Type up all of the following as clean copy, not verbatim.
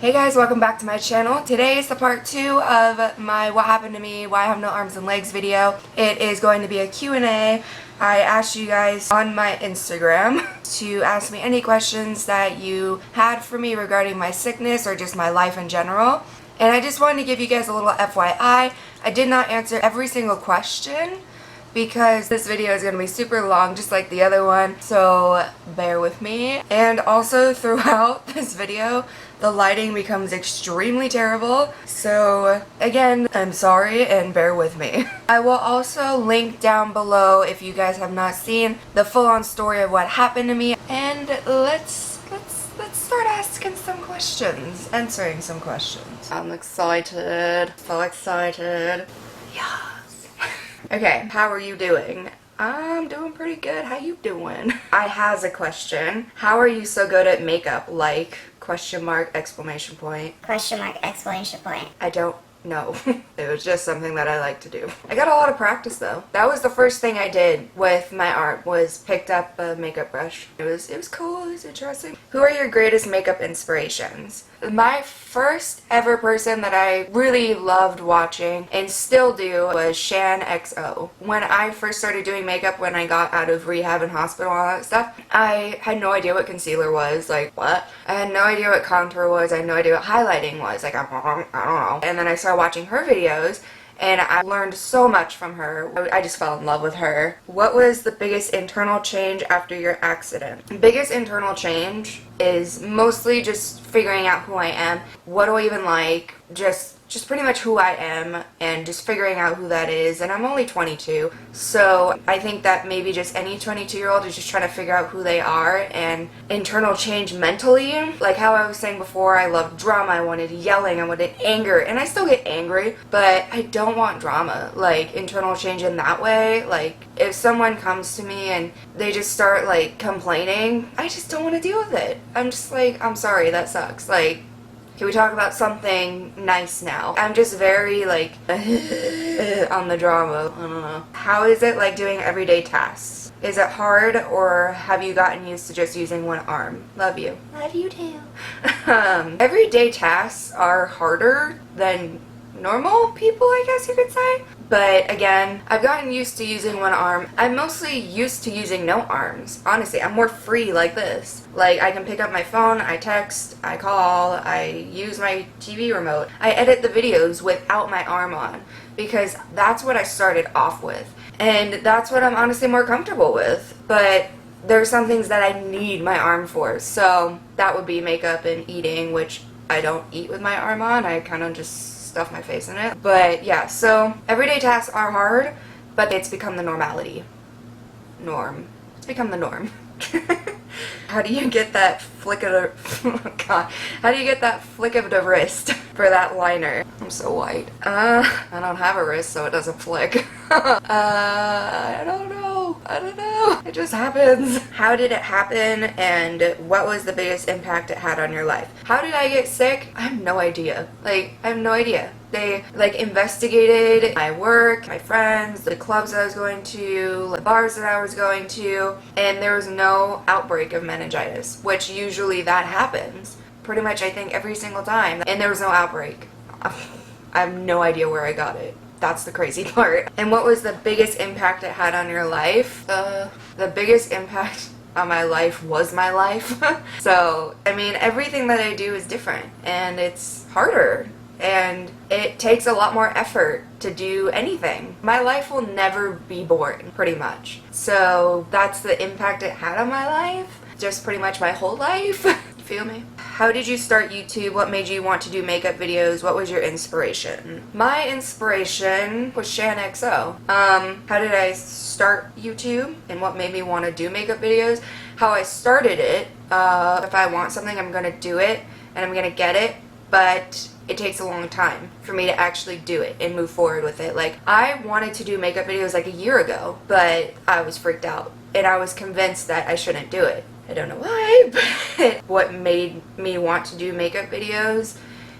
Hey guys, welcome back to my channel. Today is the part 2 of my What Happened to Me, Why I Have No Arms and Legs video. It is going to be a Q&A. I asked you guys on my Instagram to ask me any questions that you had for me regarding my sickness or just my life in general. And I just wanted to give you guys a little FYI. I did not answer every single question because this video is going to be super long just like the other one, so bear with me. And also throughout this video, the lighting becomes extremely terrible, so again, I'm sorry and bear with me. I will also link down below, if you guys have not seen, the full-on story of what happened to me, and let's start asking some questions, answering some questions. I'm excited, so excited. Yeah. Okay, how are you doing? I'm doing pretty good. How you doing? I has a question. How are you so good at makeup? Like, question mark, exclamation point. Question mark, exclamation point. I don't know. It was just something that I like to do. I got a lot of practice though. That was the first thing I did with my art, was picked up a makeup brush. It was cool, it was interesting. Who are your greatest makeup inspirations? My first ever person that I really loved watching and still do was Shan XO. When I first started doing makeup, when I got out of rehab and hospital and all that stuff, I had no idea what concealer was. Like, what? I had no idea what contour was. I had no idea what highlighting was. Like, I don't know. And then I started watching her videos and I learned so much from her. I just fell in love with her. What was the biggest internal change after your accident? Biggest internal change is mostly just figuring out who I am. What do I even like? Just pretty much who I am and just figuring out who that is. And I'm only 22, so I think that maybe just any 22-year-old is just trying to figure out who they are. And internal change mentally, like how I was saying before, I love drama, I wanted yelling, I wanted anger, and I still get angry, but I don't want drama. Like, internal change in that way, like if someone comes to me and they just start like complaining, I just don't want to deal with it. I'm just like, I'm sorry, that sucks. Like, can we talk about something nice now? I'm just very like on the drama. I don't know. How is it like doing everyday tasks? Is it hard, or have you gotten used to just using one arm? Love you. Love you too. Everyday tasks are harder than normal people, I guess you could say. But again, I've gotten used to using one arm. I'm mostly used to using no arms. Honestly, I'm more free like this. Like, I can pick up my phone, I text, I call, I use my TV remote. I edit the videos without my arm on because that's what I started off with. And that's what I'm honestly more comfortable with. But there's some things that I need my arm for. So that would be makeup and eating, which I don't eat with my arm on. I kind of just stuff my face in it. But yeah, so everyday tasks are hard, but it's become the normality. It's become the norm. How do you get that flick of the oh god, how do you get that flick of the wrist for that liner? I'm so white. I don't have a wrist, so it doesn't flick. I don't know. It just happens. How did it happen, and what was the biggest impact it had on your life? How did I get sick? I have no idea. Like, I have no idea. They like investigated my work, my friends, the clubs I was going to, the bars that I was going to, and there was no outbreak of meningitis, which usually that happens pretty much, I think, every single time, and there was no outbreak. I have no idea where I got it. That's the crazy part. And what was the biggest impact it had on your life? The biggest impact on my life was my life. So, I mean, everything that I do is different, and it's harder, and it takes a lot more effort to do anything. My life will never be boring, pretty much. So that's the impact it had on my life. Just pretty much my whole life. Feel me? How did you start YouTube? What made you want to do makeup videos? What was your inspiration? My inspiration was Shan XO. How did I start YouTube and what made me want to do makeup videos? How I started it, if I want something, I'm gonna do it and I'm gonna get it, but it takes a long time for me to actually do it and move forward with it. Like, I wanted to do makeup videos like a year ago, but I was freaked out and I was convinced that I shouldn't do it. I don't know why, but what made me want to do makeup videos,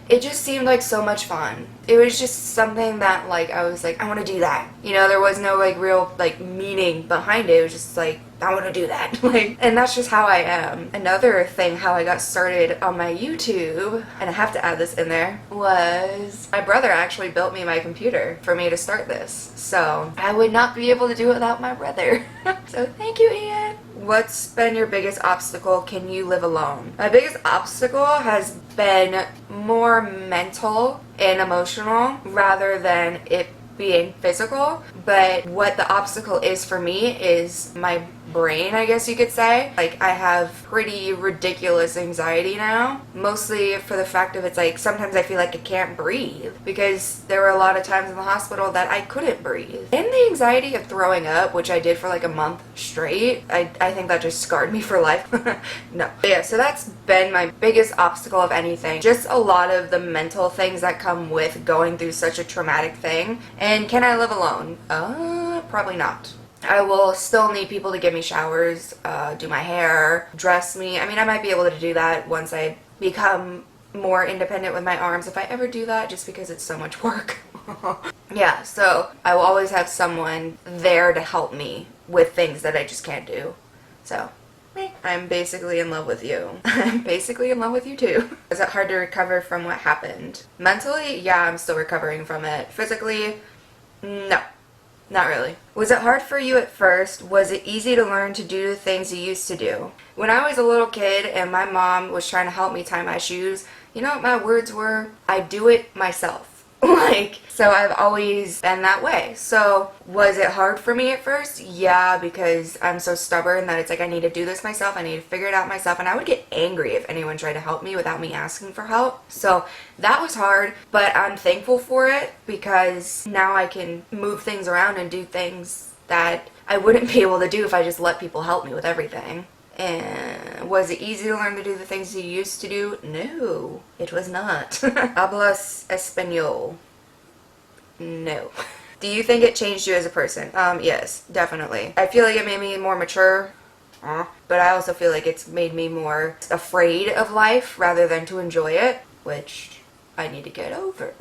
it just seemed like so much fun. It was just something that, like, I was like, I want to do that. You know, there was no like real like meaning behind it. It was just like, I want to do that. Like, and that's just how I am. Another thing, how I got started on my YouTube, and I have to add this in there, was my brother actually built me my computer for me to start this. So I would not be able to do it without my brother. So thank you, Ian. What's been your biggest obstacle? Can you live alone? My biggest obstacle has been more mental and emotional rather than it being physical. But what the obstacle is for me is my brain, I guess you could say. Like, I have pretty ridiculous anxiety now, mostly for the fact of it's like sometimes I feel like I can't breathe, because there were a lot of times in the hospital that I couldn't breathe. And the anxiety of throwing up, which I did for like a month straight, I think that just scarred me for life. No. But yeah, so that's been my biggest obstacle of anything. Just a lot of the mental things that come with going through such a traumatic thing. And can I live alone? Probably not. I will still need people to give me showers, do my hair, dress me. I mean, I might be able to do that once I become more independent with my arms, if I ever do that, just because it's so much work. Yeah, so I will always have someone there to help me with things that I just can't do. So I'm basically in love with you. I'm basically in love with you too. Is it hard to recover from what happened? Mentally, yeah, I'm still recovering from it. Physically, no. Not really. Was it hard for you at first? Was it easy to learn to do the things you used to do? When I was a little kid and my mom was trying to help me tie my shoes, you know what my words were? I do it myself. Like, so I've always been that way. So was it hard for me at first? Yeah, because I'm so stubborn that it's like I need to do this myself. I need to figure it out myself. And I would get angry if anyone tried to help me without me asking for help. So that was hard, but I'm thankful for it because now I can move things around and do things that I wouldn't be able to do if I just let people help me with everything. And was it easy to learn to do the things you used to do? No, it was not. Hablas español? No. Do you think it changed you as a person? Yes, definitely. I feel like it made me more mature, but I also feel like it's made me more afraid of life rather than to enjoy it, which I need to get over.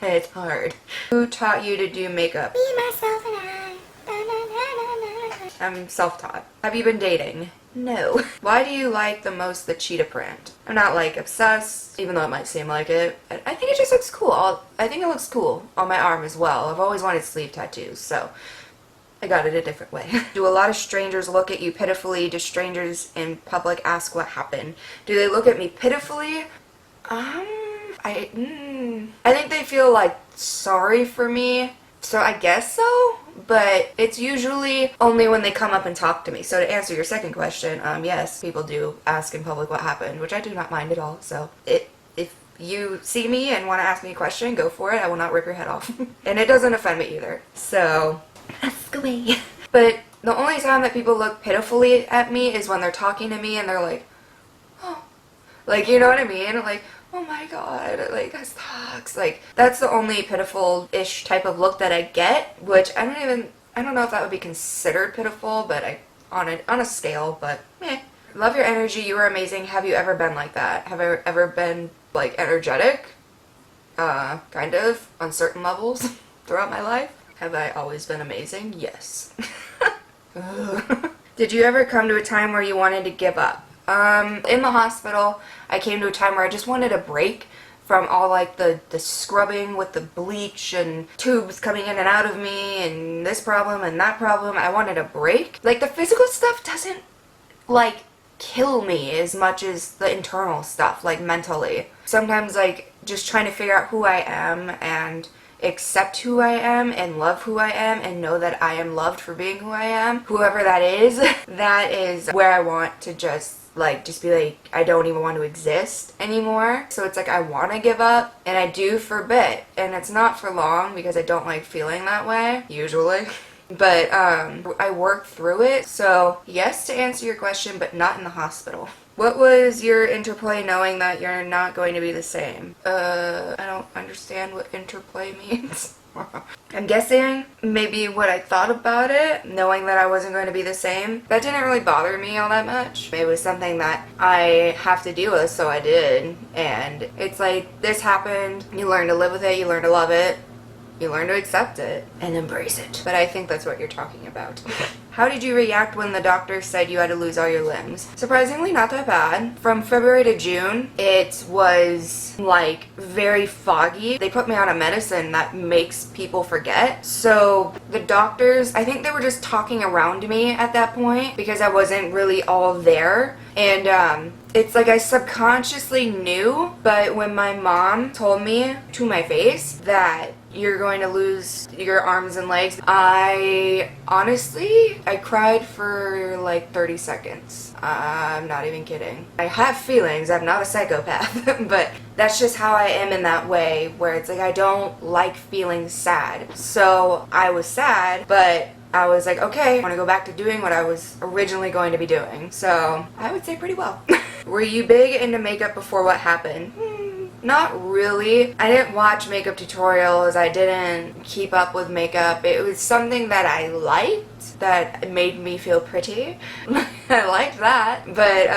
It's hard. Who taught you to do makeup? Me, myself, and I. I'm self-taught. Have you been dating? No. Why do you like the most the cheetah print? I'm not like obsessed, even though it might seem like it. I think it just looks cool. I think it looks cool on my arm as well. I've always wanted sleeve tattoos, so I got it a different way. Do a lot of strangers look at you pitifully? Do strangers in public ask what happened? Do they look at me pitifully? I think they feel like sorry for me. So I guess so, but it's usually only when they come up and talk to me. So to answer your second question, yes, people do ask in public what happened, which I do not mind at all. So if you see me and want to ask me a question, go for it. I will not rip your head off. And it doesn't offend me either. So ask away. But the only time that people look pitifully at me is when they're talking to me and they're like, oh, like, you know what I mean? Like, oh my god, like, that sucks. Like, that's the only pitiful-ish type of look that I get, which I don't know if that would be considered pitiful, but on a scale, but meh. Love your energy, you are amazing. Have you ever been like that? Have I ever been, like, energetic? Kind of, on certain levels throughout my life. Have I always been amazing? Yes. Did you ever come to a time where you wanted to give up? In the hospital, I came to a time where I just wanted a break from all like the scrubbing with the bleach and tubes coming in and out of me and this problem and that problem. I wanted a break. Like, the physical stuff doesn't like kill me as much as the internal stuff, like mentally. Sometimes like just trying to figure out who I am and accept who I am and love who I am and know that I am loved for being who I am, whoever that is where I want to just be like, I don't even want to exist anymore. So it's like I want to give up, and I do for a bit, and it's not for long because I don't like feeling that way usually. But I work through it. So yes, to answer your question, but not in the hospital. What was your interplay knowing that you're not going to be the same? I don't understand what interplay means. I'm guessing maybe what I thought about it, knowing that I wasn't going to be the same. That didn't really bother me all that much. It was something that I have to deal with, so I did. And it's like, this happened, you learn to live with it, you learn to love it, you learn to accept it, and embrace it. But I think that's what you're talking about. How did you react when the doctor said you had to lose all your limbs? Surprisingly, not that bad. From February to June, it was like very foggy. They put me on a medicine that makes people forget. So the doctors, I think they were just talking around me at that point because I wasn't really all there. And it's like I subconsciously knew, but when my mom told me to my face that you're going to lose your arms and legs, I cried for like 30 seconds. I'm not even kidding. I have feelings, I'm not a psychopath, but that's just how I am in that way where it's like I don't like feeling sad. So I was sad, but I was like, okay, I want to go back to doing what I was originally going to be doing. So I would say pretty well. Were you big into makeup before what happened? Not really. I didn't watch makeup tutorials. I didn't keep up with makeup. It was something that I liked, that made me feel pretty. I liked that. But,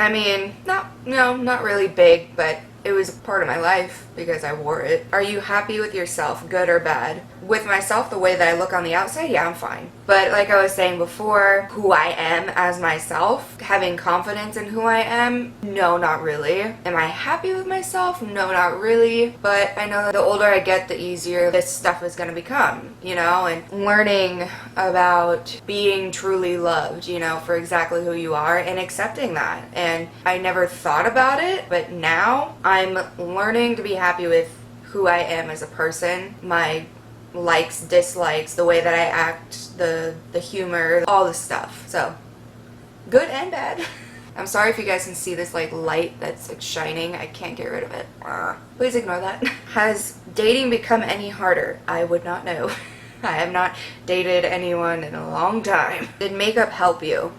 I mean, not really big, but it was part of my life because I wore it. Are you happy with yourself, good or bad? With myself, the way that I look on the outside, yeah, I'm fine. But like I was saying before, who I am as myself, having confidence in who I am, no, not really. Am I happy with myself? No, not really. But I know that the older I get, the easier this stuff is gonna become, you know, and learning about being truly loved, you know, for exactly who you are and accepting that. And I never thought about it, but now I'm learning to be happy with who I am as a person, my likes, dislikes, the way that I act, the humor, all the stuff. So, good and bad. I'm sorry if you guys can see this like light that's like shining. I can't get rid of it. Please ignore that. Has dating become any harder? I would not know. I have not dated anyone in a long time. Did makeup help you?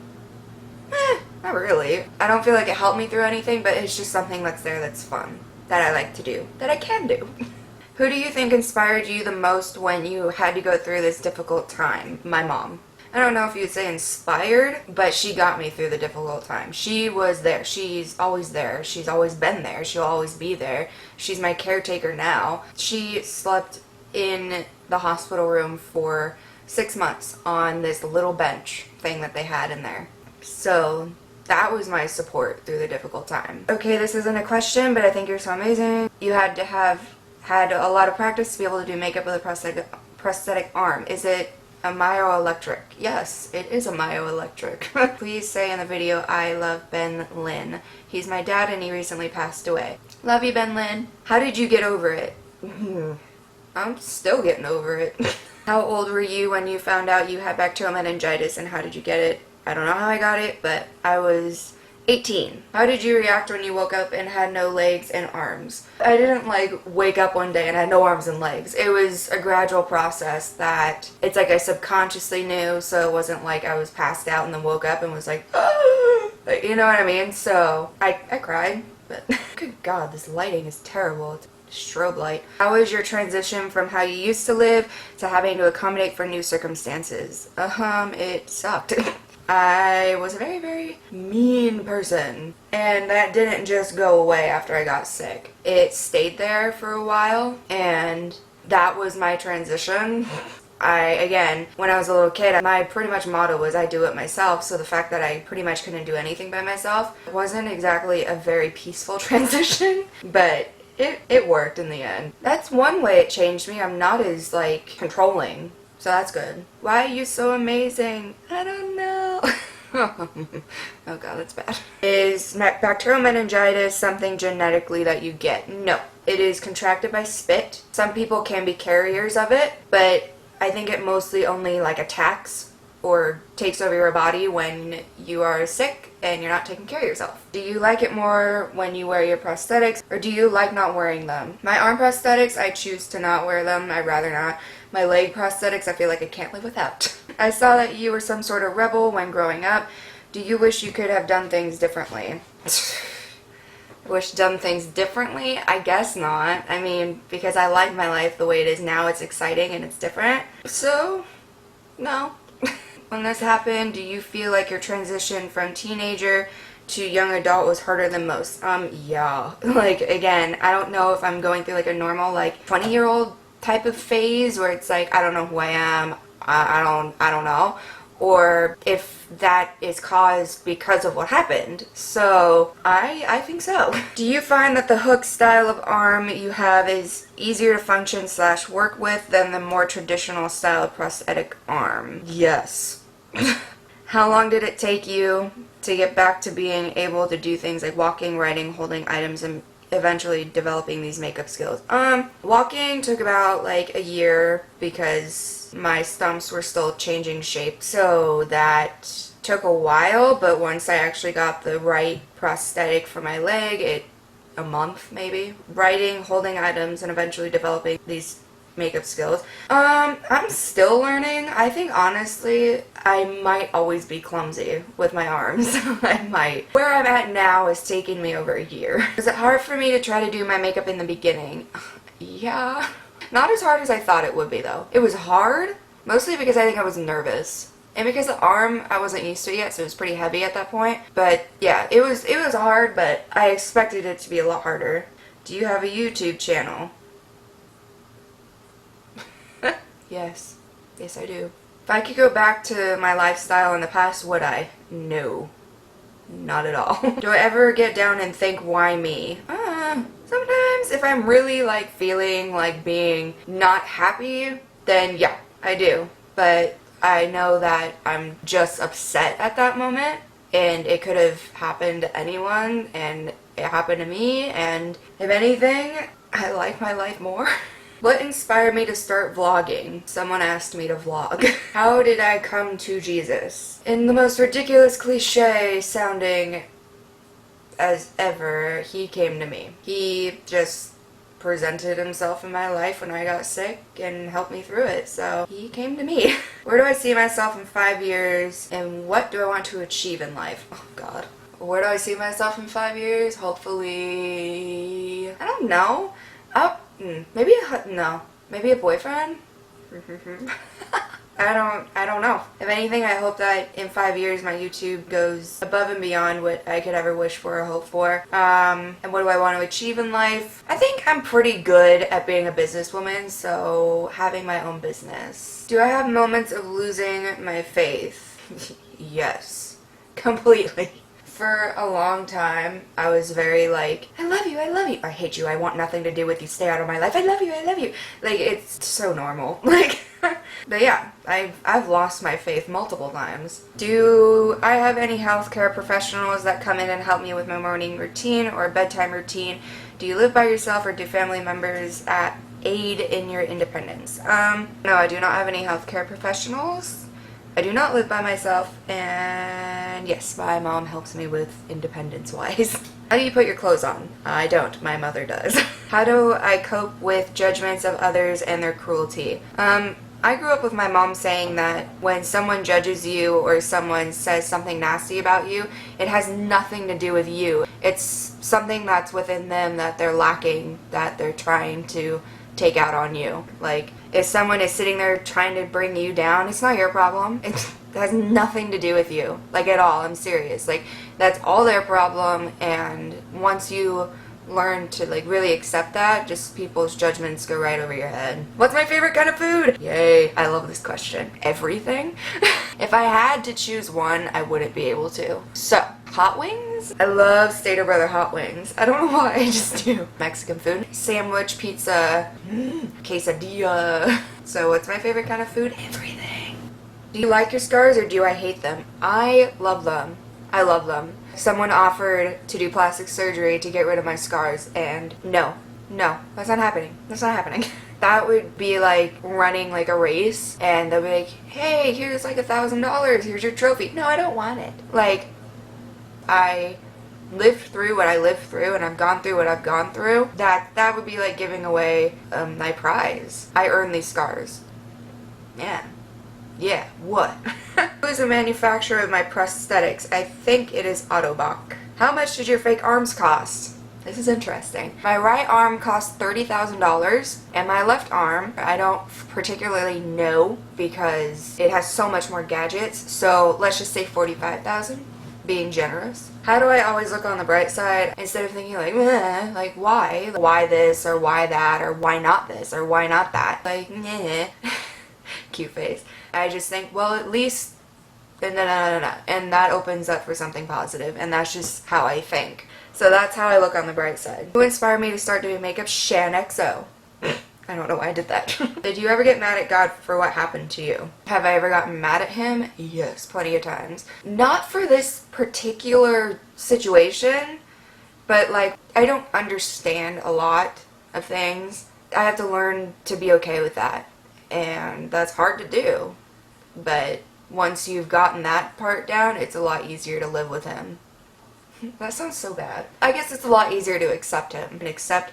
Not really. I don't feel like it helped me through anything, but it's just something that's there that's fun, that I like to do, that I can do. Who do you think inspired you the most when you had to go through this difficult time? My mom. I don't know if you'd say inspired, but she got me through the difficult time. She was there. She's always there. She's always been there. She'll always be there. She's my caretaker now. She slept in the hospital room for 6 months on this little bench thing that they had in there. So that was my support through the difficult time. Okay, this isn't a question, but I think you're so amazing. You had to have had a lot of practice to be able to do makeup with a prosthetic arm. Is it a myoelectric? Yes, it is a myoelectric. Please say in the video, I love Ben Lin. He's my dad and he recently passed away. Love you, Ben Lin. How did you get over it? I'm still getting over it. How old were you when you found out you had bacterial meningitis and how did you get it? I don't know how I got it, but I was 18. How did you react when you woke up and had no legs and arms? I didn't like wake up one day and had no arms and legs. It was a gradual process that it's like I subconsciously knew, so it wasn't like I was passed out and then woke up and was like, ah! You know what I mean? So I cried, but good God, this lighting is terrible. It's strobe light. How was your transition from how you used to live to having to accommodate for new circumstances? It sucked. I was a very, very mean person, and that didn't just go away after I got sick. It stayed there for a while, and that was my transition. Again, when I was a little kid, my pretty much motto was I do it myself, so the fact that I pretty much couldn't do anything by myself wasn't exactly a very peaceful transition, but it worked in the end. That's one way it changed me. I'm not as, like, controlling. So that's good. Why are you so amazing? I don't know. Oh God, that's bad. Is bacterial meningitis something genetically that you get? No. It is contracted by spit. Some people can be carriers of it, but I think it mostly only like attacks or takes over your body when you are sick and you're not taking care of yourself. Do you like it more when you wear your prosthetics, or do you like not wearing them? My arm prosthetics, I choose to not wear them. I'd rather not. My leg prosthetics, I feel like I can't live without. I saw that you were some sort of rebel when growing up. Do you wish you could have done things differently? Wish done things differently? I guess not. I mean, because I like my life the way it is now. It's exciting and it's different. So, no. When this happened, do you feel like your transition from teenager to young adult was harder than most? Yeah. Like, again, I don't know if I'm going through like a normal, like, 20-year-old type of phase where it's like, I don't know who I am, I don't know. or if that is caused because of what happened. So I think so. Do you find that the hook style of arm you have is easier to function / work with than the more traditional style of prosthetic arm? Yes. How long did it take you to get back to being able to do things like walking, writing, holding items, and eventually developing these makeup skills? Walking took about like a year because my stumps were still changing shape, so that took a while, but once I actually got the right prosthetic for my leg, a month maybe. Writing, holding items, and eventually developing these makeup skills. I'm still learning. I think honestly I might always be clumsy with my arms. I might. Where I'm at now is taking me over a year. Was it hard for me to try to do my makeup in the beginning? Yeah. Not as hard as I thought it would be though. It was hard, mostly because I think I was nervous. And because the arm I wasn't used to yet, so it was pretty heavy at that point. But yeah, it was hard, but I expected it to be a lot harder. Do you have a YouTube channel? Yes. Yes, I do. If I could go back to my lifestyle in the past, would I? No. Not at all. Do I ever get down and think, why me? Sometimes if I'm really like feeling like being not happy, then yeah, I do. But I know that I'm just upset at that moment, and it could have happened to anyone, and it happened to me, and if anything, I like my life more. What inspired me to start vlogging? Someone asked me to vlog. How did I come to Jesus? In the most ridiculous cliche sounding as ever, he came to me. He just presented himself in my life when I got sick and helped me through it, so he came to me. Where do I see myself in 5 years, and what do I want to achieve in life? Oh god. Where do I see myself in 5 years? Hopefully, I don't know. Maybe a boyfriend? I don't know. If anything, I hope that in 5 years my YouTube goes above and beyond what I could ever wish for or hope for. And what do I want to achieve in life? I think I'm pretty good at being a businesswoman, so having my own business. Do I have moments of losing my faith? Yes. Completely. For a long time, I was very like, I love you, I hate you, I want nothing to do with you, stay out of my life, I love you. Like, it's so normal. Like, but yeah, I've lost my faith multiple times. Do I have any healthcare professionals that come in and help me with my morning routine or bedtime routine? Do you live by yourself, or do family members aid in your independence? No, I do not have any healthcare professionals. I do not live by myself, and yes, my mom helps me with independence-wise. How do you put your clothes on? I don't. My mother does. How do I cope with judgments of others and their cruelty? I grew up with my mom saying that when someone judges you or someone says something nasty about you, it has nothing to do with you. It's something that's within them that they're lacking, that they're trying to take out on you. Like, if someone is sitting there trying to bring you down, it's not your problem. It has nothing to do with you. Like, at all. I'm serious. Like, that's all their problem, and once you learn to like really accept that, just people's judgments go right over your head. What's my favorite kind of food? Yay. I love this question. Everything. If I had to choose one, I wouldn't be able to. So, hot wings? I love Stater Brother hot wings. I don't know why, I just do. Mexican food. Sandwich, pizza, quesadilla. So what's my favorite kind of food? Everything. Do you like your scars or do I hate them? I love them. I love them. Someone offered to do plastic surgery to get rid of my scars, and no, that's not happening. That's not happening. That would be like running like a race, and they'll be like, hey, here's like $1,000, here's your trophy. No, I don't want it. Like, I lived through what I lived through, and I've gone through what I've gone through. That would be like giving away my prize. I earned these scars. Yeah, what? Who is the manufacturer of my prosthetics? I think it is Autobach. How much did your fake arms cost? This is interesting. My right arm cost $30,000, and my left arm, I don't particularly know because it has so much more gadgets, so let's just say $45,000, being generous. How do I always look on the bright side instead of thinking like, meh, like why? Why this, or why that, or why not this, or why not that? Like, meh. Cute face. I just think, well, at least and and that opens up for something positive, and that's just how I think. So that's how I look on the bright side. Who inspired me to start doing makeup? Shan XO. I don't know why I did that. Did you ever get mad at God for what happened to you? Have I ever gotten mad at him? Yes, plenty of times. Not for this particular situation, but like, I don't understand a lot of things. I have to learn to be okay with that, and that's hard to do. But once you've gotten that part down, it's a lot easier to live with him. That sounds so bad. I guess it's a lot easier to accept him and accept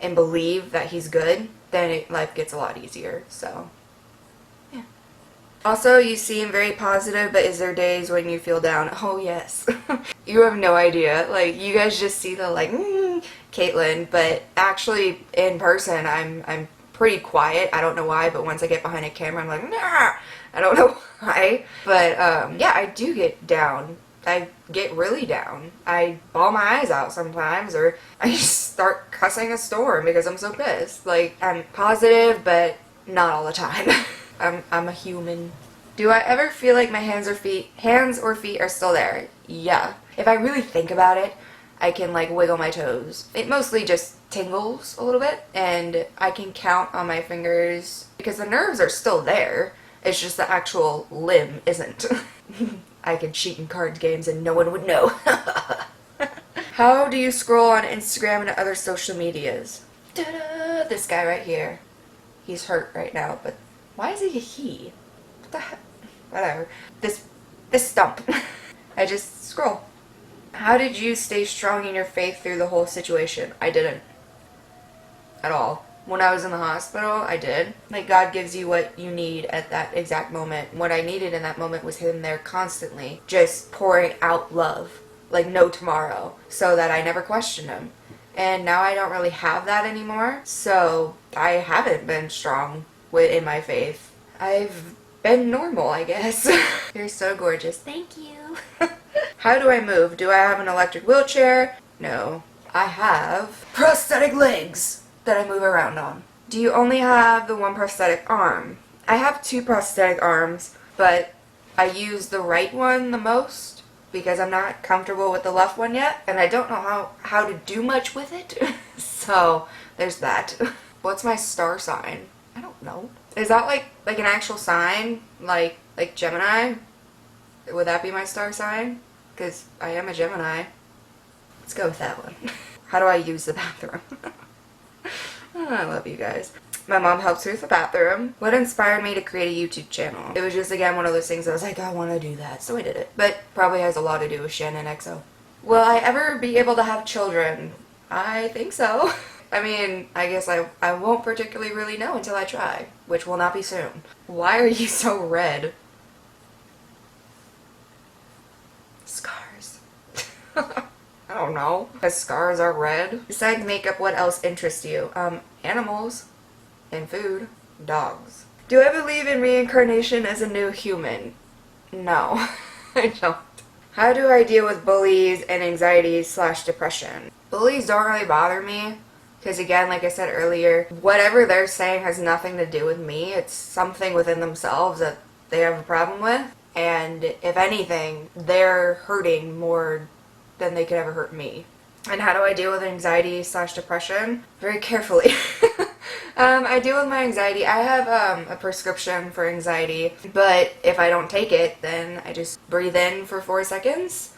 and believe that he's good. Then life gets a lot easier. So, yeah. Also, you seem very positive, but is there days when you feel down? Oh, yes. You have no idea. Like, you guys just see the, like, Caitlin, but actually, in person, I'm pretty quiet. I don't know why, but once I get behind a camera, I'm like, nah! I don't know why. But, yeah, I do get down. I get really down. I bawl my eyes out sometimes, or I just start cussing a storm because I'm so pissed. Like, I'm positive, but not all the time. I'm a human. Do I ever feel like my hands or feet are still there? Yeah. If I really think about it, I can like wiggle my toes. It mostly just tingles a little bit, and I can count on my fingers because the nerves are still there. It's just the actual limb isn't. I could cheat in card games and no one would know. How do you scroll on Instagram and other social medias? Ta-da! This guy right here. He's hurt right now, but why is he a he? What the heck? Whatever. This stump. I just scroll. How did you stay strong in your faith through the whole situation? I didn't. At all. When I was in the hospital, I did. Like, God gives you what you need at that exact moment. What I needed in that moment was him there constantly, just pouring out love, like no tomorrow, so that I never questioned him. And now I don't really have that anymore, so I haven't been strong in my faith. I've been normal, I guess. You're so gorgeous. Thank you. How do I move? Do I have an electric wheelchair? No. I have prosthetic legs that I move around on. Do you only have the one prosthetic arm? I have two prosthetic arms, but I use the right one the most because I'm not comfortable with the left one yet, and I don't know how to do much with it. So there's that. What's my star sign? I don't know. Is that like an actual sign? Like Gemini? Would that be my star sign? Because I am a Gemini. Let's go with that one. How do I use the bathroom? Oh, I love you guys. My mom helps me with the bathroom. What inspired me to create a YouTube channel? It was just, again, one of those things I was like, I want to do that, so I did it. But probably has a lot to do with Shannon XO. Will I ever be able to have children? I think so. I mean, I guess I won't particularly really know until I try, which will not be soon. Why are you so red? Scars. I don't know. Because scars are red. Besides makeup, what else interests you? Animals and food. Dogs. Do I believe in reincarnation as a new human? No, I don't. How do I deal with bullies and anxiety/depression? Bullies don't really bother me. Because again, like I said earlier, whatever they're saying has nothing to do with me. It's something within themselves that they have a problem with. And if anything, they're hurting more than they could ever hurt me. And how do I deal with anxiety/depression? Very carefully. I deal with my anxiety. I have a prescription for anxiety, but if I don't take it, then I just breathe in for 4 seconds,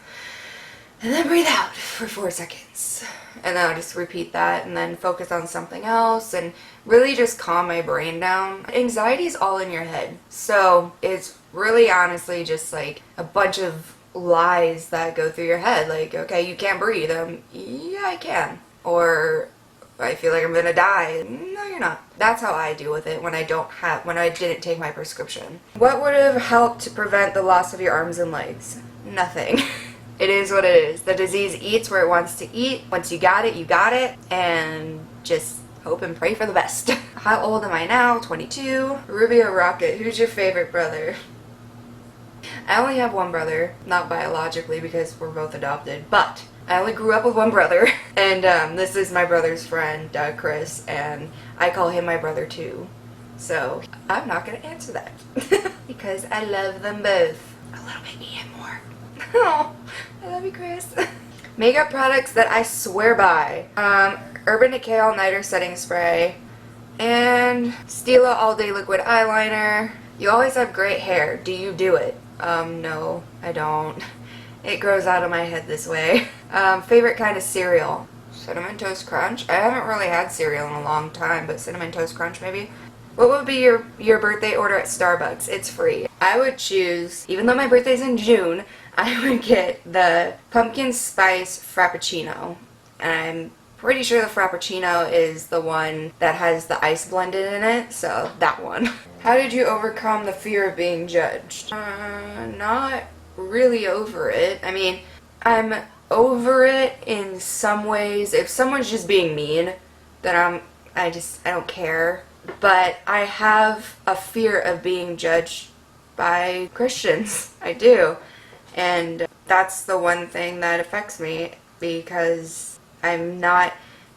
and then breathe out for 4 seconds. And then I'll just repeat that and then focus on something else and really just calm my brain down. Anxiety is all in your head. So it's really honestly just like a bunch of lies that go through your head. Like, okay, you can't breathe. Yeah, I can. Or I feel like I'm gonna die. No, you're not. That's how I deal with it when I didn't take my prescription. What would have helped to prevent the loss of your arms and legs? Nothing. It is what it is. The disease eats where it wants to eat. Once you got it, you got it. And just hope and pray for the best. How old am I now? 22. Ruby or Rocket? Who's your favorite brother? I only have one brother. Not biologically because we're both adopted. But I only grew up with one brother. And this is my brother's friend, Chris. And I call him my brother too. So I'm not going to answer that. Because I love them both. a little bit EM more. Oh, I love you, Chris. Makeup products that I swear by. Urban Decay All Nighter Setting Spray. And Stila All Day Liquid Eyeliner. You always have great hair. Do you do it? No, I don't. It grows out of my head this way. Favorite kind of cereal? Cinnamon Toast Crunch? I haven't really had cereal in a long time, but Cinnamon Toast Crunch maybe? What would be your birthday order at Starbucks? It's free. I would choose, even though my birthday's in June, I would get the pumpkin spice frappuccino. And I'm pretty sure the frappuccino is the one that has the ice blended in it, so that one. How did you overcome the fear of being judged? Not really over it. I mean, I'm over it in some ways. If someone's just being mean, then I don't care. But I have a fear of being judged by Christians. I do. And that's the one thing that affects me because I'm not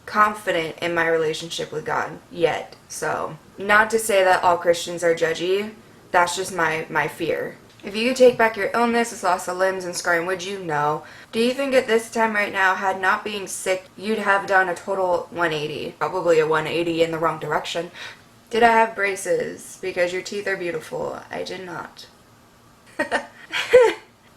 confident in my relationship with God yet. So, not to say that all Christians are judgy. That's just my fear. If you could take back your illness with loss of limbs and scarring, would you? No. Do you think at this time right now, had not being sick, you'd have done a total 180? Probably a 180 in the wrong direction. Did I have braces? Because your teeth are beautiful. I did not.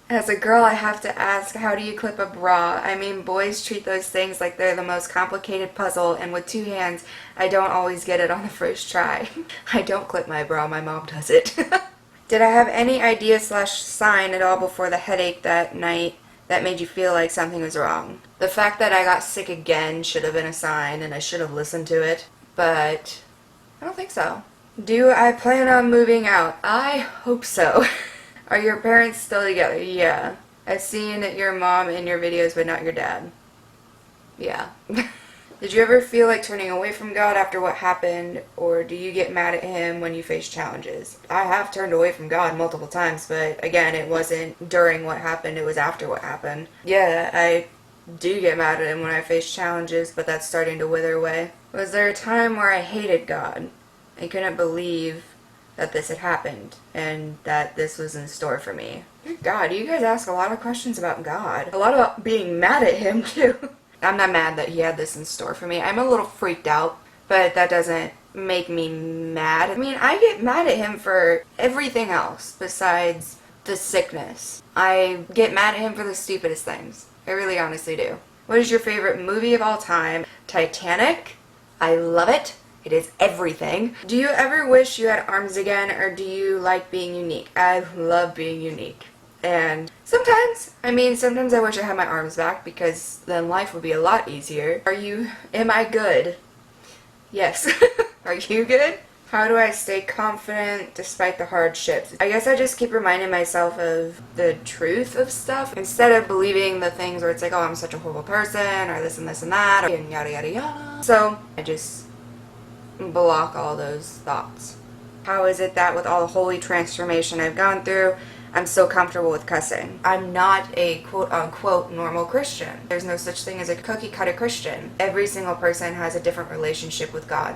As a girl, I have to ask, how do you clip a bra? I mean, boys treat those things like they're the most complicated puzzle, and with 2 hands, I don't always get it on the first try. I don't clip my bra, my mom does it. Did I have any idea/sign at all before the headache that night that made you feel like something was wrong? The fact that I got sick again should have been a sign, and I should have listened to it, but I don't think so. Do I plan on moving out? I hope so. Are your parents still together? Yeah. I've seen your mom in your videos, but not your dad. Yeah. Did you ever feel like turning away from God after what happened, or do you get mad at Him when you face challenges? I have turned away from God multiple times, but again, it wasn't during what happened, it was after what happened. Yeah, I do get mad at Him when I face challenges, but that's starting to wither away. Was there a time where I hated God? I couldn't believe that this had happened, and that this was in store for me. God, you guys ask a lot of questions about God. A lot about being mad at Him, too. I'm not mad that He had this in store for me. I'm a little freaked out, but that doesn't make me mad. I mean, I get mad at Him for everything else besides the sickness. I get mad at Him for the stupidest things. I really honestly do. What is your favorite movie of all time? Titanic. I love it. It is everything. Do you ever wish you had arms again, or do you like being unique? I love being unique. And sometimes I wish I had my arms back because then life would be a lot easier. Am I good? Yes. Are you good? How do I stay confident despite the hardships? I guess I just keep reminding myself of the truth of stuff instead of believing the things where it's like, oh, I'm such a horrible person, or this and this and that, and yada yada yada. So I just block all those thoughts. How is it that with all the holy transformation I've gone through, I'm so comfortable with cussing? I'm not a quote-unquote normal Christian. There's no such thing as a cookie-cutter Christian. Every single person has a different relationship with God.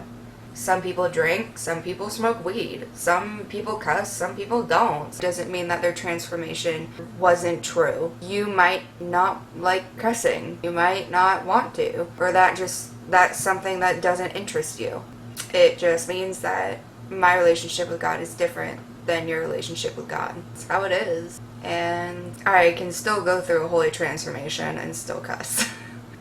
Some people drink, some people smoke weed, some people cuss, some people don't. It doesn't mean that their transformation wasn't true. You might not like cussing. You might not want to. Or that's something that doesn't interest you. It just means that my relationship with God is different than your relationship with God. It's how it is. And I can still go through a holy transformation and still cuss.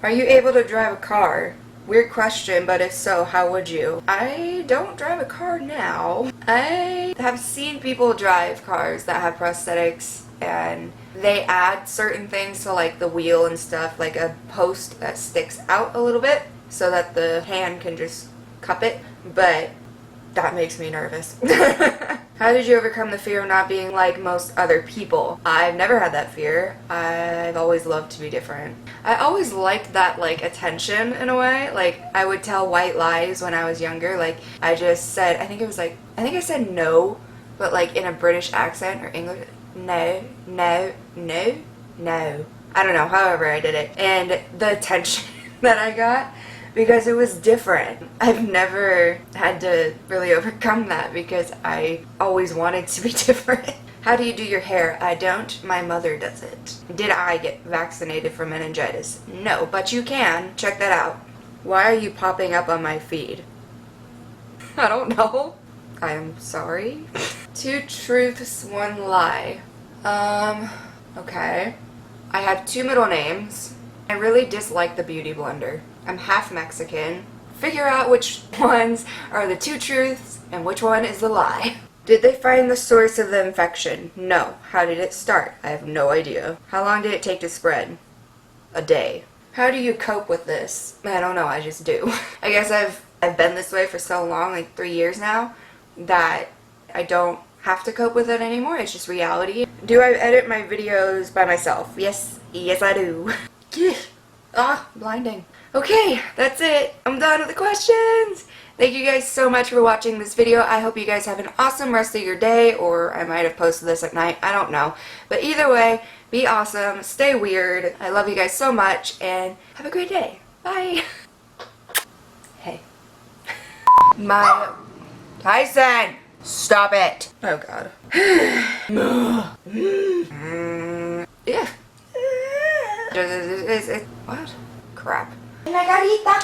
Are you able to drive a car? Weird question, but if so, how would you? I don't drive a car now. I have seen people drive cars that have prosthetics, and they add certain things to like the wheel and stuff, like a post that sticks out a little bit so that the hand can just cup it, but that makes me nervous. How did you overcome the fear of not being like most other people? I've never had that fear. I've always loved to be different. I always liked that like attention in a way. Like I would tell white lies when I was younger. Like I just said, I think I said no, but like in a British accent or English. No, no, no, no. I don't know, however I did it. And the attention that I got, because it was different. I've never had to really overcome that because I always wanted to be different. How do you do your hair? I don't. My mother does it. Did I get vaccinated for meningitis? No, but you can. Check that out. Why are you popping up on my feed? I don't know. I am sorry. 2 truths, 1 lie. Okay. I have 2 middle names. I really dislike the beauty blender. I'm half Mexican. Figure out which ones are the 2 truths and which one is the lie. Did they find the source of the infection? No. How did it start? I have no idea. How long did it take to spread? A day. How do you cope with this? I don't know, I just do. I guess I've been this way for so long, like 3 years now, that I don't have to cope with it anymore. It's just reality. Do I edit my videos by myself? Yes. Yes, I do. Blinding. Okay, that's it. I'm done with the questions. Thank you guys so much for watching this video. I hope you guys have an awesome rest of your day, or I might have posted this at night. I don't know. But either way, be awesome. Stay weird. I love you guys so much, and have a great day. Bye. Hey. Tyson! Stop it! Oh god. Yeah. What? Crap. Margarita.